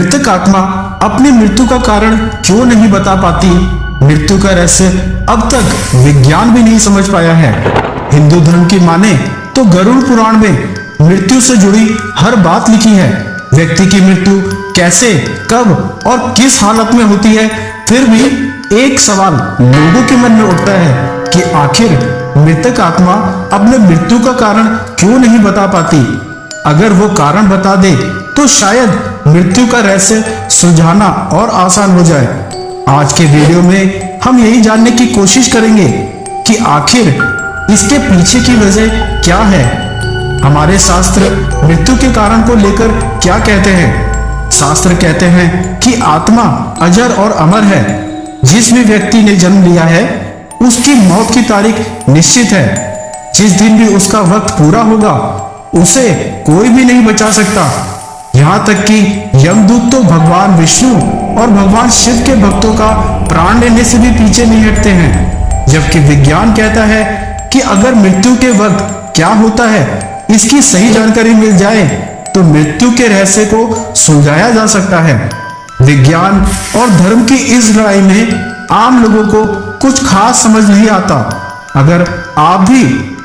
मृतक आत्मा अपनी मृत्यु का कारण क्यों नहीं बता पाती? मृत्यु का रहस्य अब तक विज्ञान भी नहीं समझ पाया है। हिंदू धर्म की माने तो गरुड़ पुराण में मृत्यु से जुड़ी हर बात लिखी है। व्यक्ति की मृत्यु कैसे, कब और किस हालत में होती है। फिर भी एक सवाल लोगों के मन में उठता है कि आखिर मृतक आत्मा अपने मृत्यु का कारण क्यों नहीं बता पाती? अगर वो कारण बता दे तो शायद मृत्यु का रहस्य सुलझाना और आसान हो जाए। आज के वीडियो में हम यही जानने की कोशिश करेंगे कि आखिर इसके पीछे की वजह क्या है। हमारे शास्त्र मृत्यु के कारण को लेकर क्या कहते हैं? शास्त्र कहते हैं कि आत्मा अजर और अमर है। जिस भी व्यक्ति ने जन्म लिया है उसकी मौत की तारीख निश्चित है। जिस दिन भी उसका वक्त पूरा होगा उसे कोई भी नहीं बचा सकता। यहाँ तक कि यमदूत तो भगवान विष्णु और भगवान शिव के भक्तों का प्राण लेने से भी पीछे नहीं हटते हैं। जबकि विज्ञान कहता है कि अगर मृत्यु के वक्त क्या होता है इसकी सही जानकारी मिल जाए तो मृत्यु के रहस्य को सुलझाया जा सकता है। विज्ञान और धर्म की इस लड़ाई में आम लोगों को कुछ खास समझ नहीं आता। अगर आप भी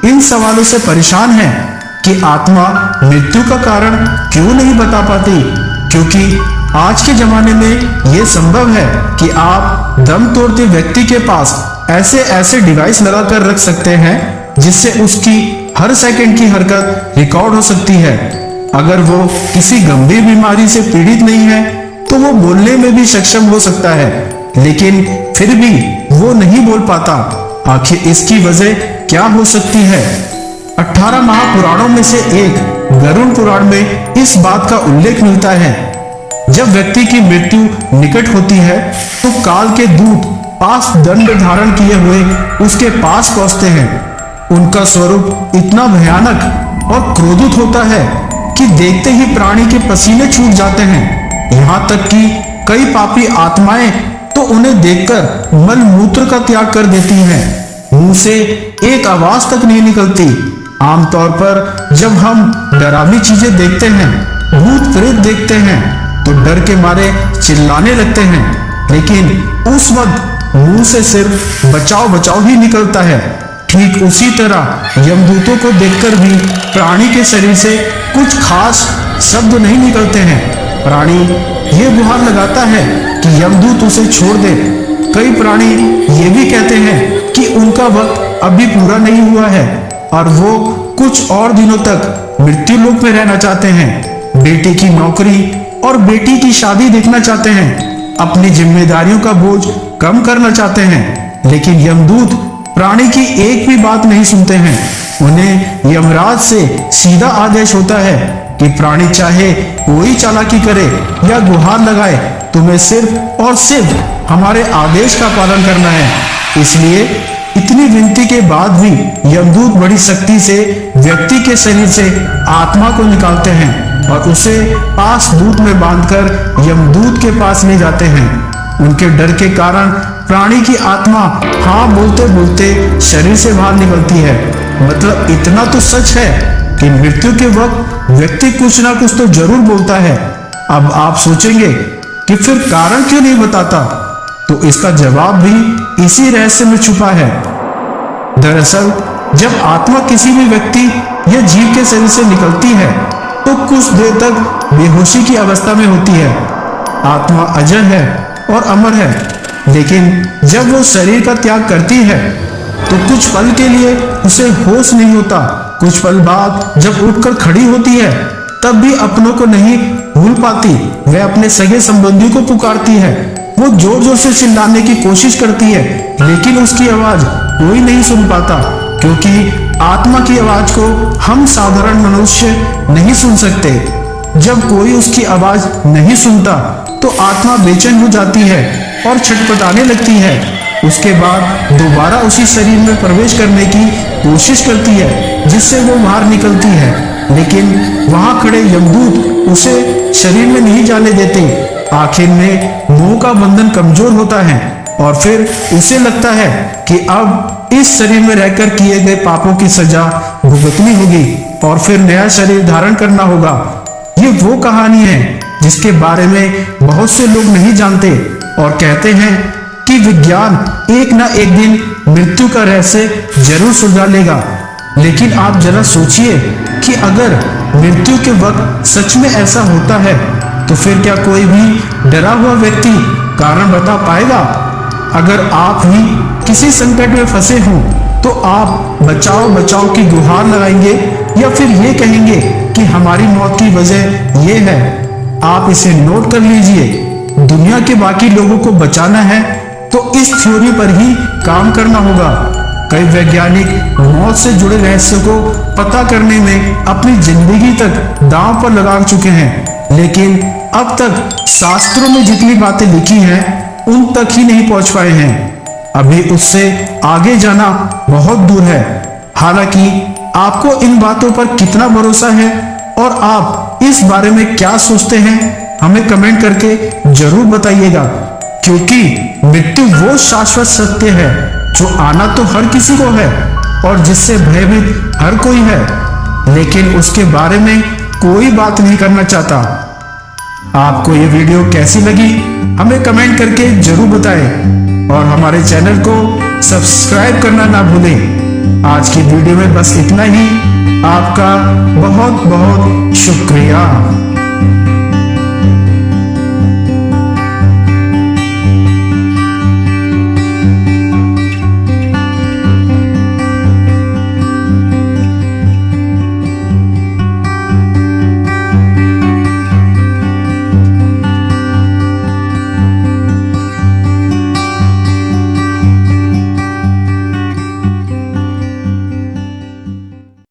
इन सवालों से परेशान हैं कि आत्मा मृत्यु का कारण क्यों नहीं बता पाती, क्योंकि आज के जमाने में यह संभव है कि आप दम तोड़ते व्यक्ति के पास ऐसे डिवाइस लगाकर रख सकते हैं जिससे उसकी हर सेकंड की हरकत रिकॉर्ड हो सकती है। अगर वो किसी गंभीर बीमारी से पीड़ित नहीं है तो वो बोलने में भी सक्षम हो सकता है, लेकिन फिर भी वो नहीं बोल पाता। आखिर इसकी वजह क्या हो सकती है? 18 महापुराणों में से एक गरुड़ पुराण में इस बात का उल्लेख मिलता है। जब व्यक्ति की मृत्यु निकट होती है तो काल के दूत पास दंड धारण किए हुए उसके पास पहुंचते हैं। उनका स्वरूप इतना भयानक और क्रोधित होता है कि देखते ही प्राणी के पसीने छूट जाते हैं। यहाँ तक कि कई पापी आत्माएं तो उन्हें देखकर मल मूत्र का त्याग कर देती हैं। मुंह से एक आवाज तक नहीं निकलती। आमतौर पर जब हम डरावनी चीजें देखते हैं, भूत प्रेत देखते हैं तो डर के मारे चिल्लाने लगते हैं, लेकिन उस वक्त मुंह से सिर्फ बचाओ बचाओ ही निकलता है। ठीक उसी तरह यमदूतों को देखकर भी प्राणी के शरीर से कुछ खास शब्द नहीं निकलते हैं। प्राणी ये गुहार लगाता है कि यमदूत उसे छोड़ दे। कई प्राणी ये भी कहते हैं कि उनका वक्त अभी पूरा नहीं हुआ है और वो कुछ और दिनों तक मृत्यु लोक में रहना चाहते हैं। बेटे की नौकरी और बेटी की शादी देखना चाहते हैं, अपनी जिम्मेदारियों का बोझ कम करना चाहते हैं, लेकिन यमदूत प्राणी की एक भी बात नहीं सुनते हैं। उन्हें यमराज से सीधा आदेश होता है कि प्राणी चाहे कोई चालाकी करे या गुहार लगाए, तुम्हें सिर्फ और सिर्फ हमारे आदेश का पालन करना है। इसलिए इतनी विनती के बाद भी यमदूत बड़ी सख्ती से व्यक्ति के शरीर से आत्मा को निकालते हैं और उसे पास दूत में बांधकर यमदूत के पास ले जाते हैं। उनके डर के कारण प्राणी की आत्मा हाँ बोलते बोलते शरीर से बाहर निकलती है। मतलब इतना तो सच है कि मृत्यु के वक्त व्यक्ति कुछ ना कुछ तो जरूर बोलता है। अब आप सोचेंगे कि फिर कारण क्यों नहीं बताता, तो इसका जवाब भी इसी रहस्य में छुपा है। दरअसल जब आत्मा किसी भी व्यक्ति या जीव के शरीर से निकलती है तो कुछ देर तक बेहोशी की अवस्था में होती है। आत्मा अजर है और अमर है, लेकिन जब वो शरीर का त्याग करती है तो कुछ पल के लिए उसे होश नहीं होता। कुछ पल बाद जब उठकर खड़ी होती है तब भी अपनों को नहीं भूल पाती। वह अपने सगे संबंधी को पुकारती है। वो जोर जोर से चिल्लाने की कोशिश करती है, लेकिन उसकी आवाज कोई नहीं सुन पाता, क्योंकि आत्मा की आवाज को हम साधारण मनुष्य नहीं सुन सकते। जब कोई उसकी आवाज नहीं सुनता तो आत्मा बेचैन हो जाती है और छटपटाने लगती है। उसके बाद दोबारा उसी शरीर में प्रवेश करने की कोशिश करती है जिससे वो बाहर निकलती है, लेकिन वहां खड़े यमदूत उसे शरीर में नहीं जाने देते। आखिर में मोह का बंधन कमजोर होता है और फिर उसे लगता है कि अब इस शरीर में रहकर किए गए पापों की सजा भुगतनी होगी और फिर नया शरीर धारण करना होगा। ये वो कहानी है जिसके बारे में बहुत से लोग नहीं जानते और कहते हैं कि विज्ञान एक ना एक दिन मृत्यु का रहस्य जरूर सुलझा लेगा। लेकिन आप जरा सोचिए कि अगर मृत्यु के वक्त सच में ऐसा होता है तो फिर क्या कोई भी डरा हुआ व्यक्ति कारण बता पाएगा? अगर आप ही किसी संकट में फंसे हों तो आप बचाओ बचाओ की गुहार लगाएंगे या फिर ये कहेंगे कि हमारी मौत की वजह ये है? आप इसे नोट कर लीजिए। दुनिया के बाकी लोगों को बचाना है तो इस थ्योरी पर ही काम करना होगा। कई वैज्ञानिक मौत से जुड़े रहस्यों को पता करने में अपनी जिंदगी तक दांव पर लगा चुके हैं, लेकिन अब तक शास्त्रों में जितनी बातें लिखी हैं उन तक ही नहीं पहुंच पाए हैं। अभी उससे आगे जाना बहुत दूर है। हालांकि आपको इन बातों पर कितना भरोसा है और आप इस बारे में क्या सोचते हैं, हमें कमेंट करके जरूर बताइएगा। क्योंकि मृत्यु वो शाश्वत सत्य है जो आना तो हर किसी को है और जिससे भयभीत हर कोई है, लेकिन उसके बारे में कोई बात नहीं करना चाहता। आपको ये वीडियो कैसी लगी हमें कमेंट करके जरूर बताएं और हमारे चैनल को सब्सक्राइब करना ना भूलें। आज की वीडियो में बस इतना ही। आपका बहुत बहुत शुक्रिया।